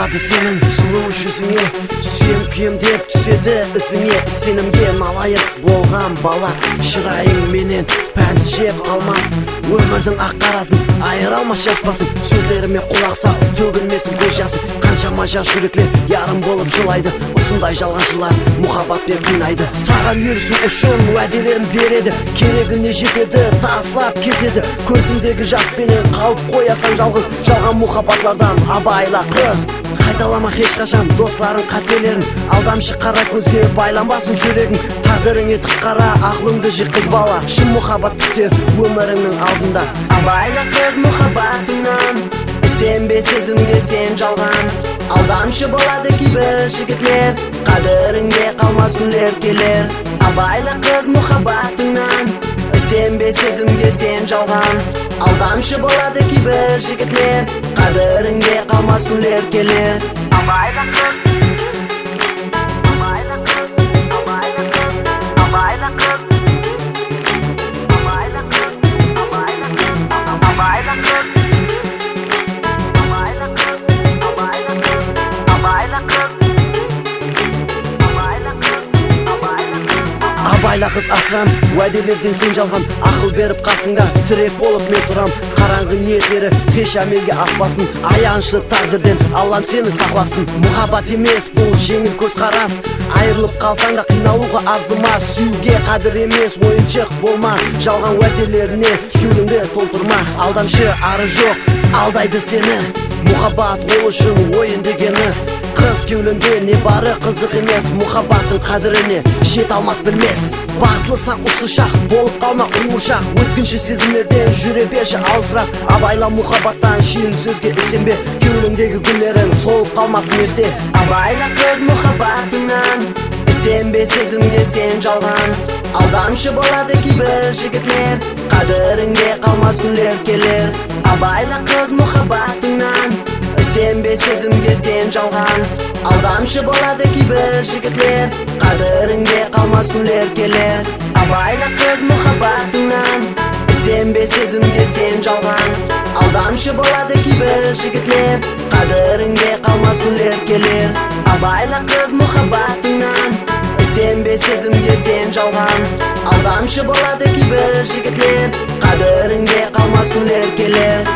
Қалады сенің сұлу жүзіңе, сүйем күйем деп түседі ізіңе. Сенімге налайық болған бала, шырайың менен пәнді жеп қалмам. Өмірдің ақ қарасын айыра алмас жазбасын, сөздеріме құлақ сал, төгілмесін көз жасым. Қаншама жас жүректер ярым болып жылайды, осындай жалғаншылар мұхаббатпен қинайды. Саған ерісу үшін уәделерін береді, керегіне жетеді, таслап кетеді. Көзіндегі жаспенен қалып қоясаң жалғыз, жалған мұхаббатлардан абайла қыз. Қайталама ешқашан достарын қателерін, алдамшы қара көзге байланбасын жүрегің. Тағдырыңе тік қара, ақылыңды жыққыз бала, шын мұхаббат күтер өміріңнің алдында. Абайла қыз мұхаббатыңнан, сенбе сезімге сен жалған. Алдамшы болады кейбір жігітлер, қадіріңде қалмас күндер келер. Абайла қыз мұхаббатыңнан, сенбе сезімге сен жалған. Алдамшы болады кейбір жігітлер, қадіріңде қалмас күндер келер. Абайла қыз, абайла қыз, абайла қыз, абайла қыз, абайла қыз, абайла қыз, абайла қыз, абайла қыз, абайла қыз, абайла қыз, абайла қыз, абайла қыз. Абайла қыз асырам, уәделерден сен жалған. Ақыл беріп қасыңда тірек болып мен тұрам. Қараңғы ниеттері кеш әмелге аспасын, аяншы тағдырден Аллам сені сақласын. Мұхаббат емес бұл жеңіл көзқарас, айырылып қалсаң да қиналуға арзыма. Сүюге қадір емес ойыншық болма, жалған уәделеріне кеудеңді толтырма. Алдамшы ары жоқ, алдайды сені, мұхаббат ол үшін ойын дегені. Қыз кеуліңде не бары қызық емес, мұхаббаттың қадіріне жет алмас білмес. Бақытлысаң осы шақ, болып қалма қуыршақ, өткінші сезімдерден жүре берші алысырақ. Абайла мұхаббаттан шиын сөзге ісенбе, кеуліңдегі гүлдерің солып қалмасын ерте. Абайла қыз мұхаббатыңнан, сенбе сезімге сен жалған. Алдамшы болады кейбір жігітлер, қадіріңде қалмас күндер келер. Абайла қыз мұхаббатыңнан, сенбе сезімге сен жалған. Алдамшы болады кейбір жігітлер, қадіріңде қалмас күндер келер. Абайла қыз мұхаббатыңнан, сенбе сезімге сен жалған. Алдамшы болады кейбір жігітлер, қадіріңде қалмас күндер келер. Абайла қыз мұхаббатыңнан, сенбе сезімге сен жалған. Алдамшы болады кейбір жігітлер, қадіріңде қалмас күндер келер.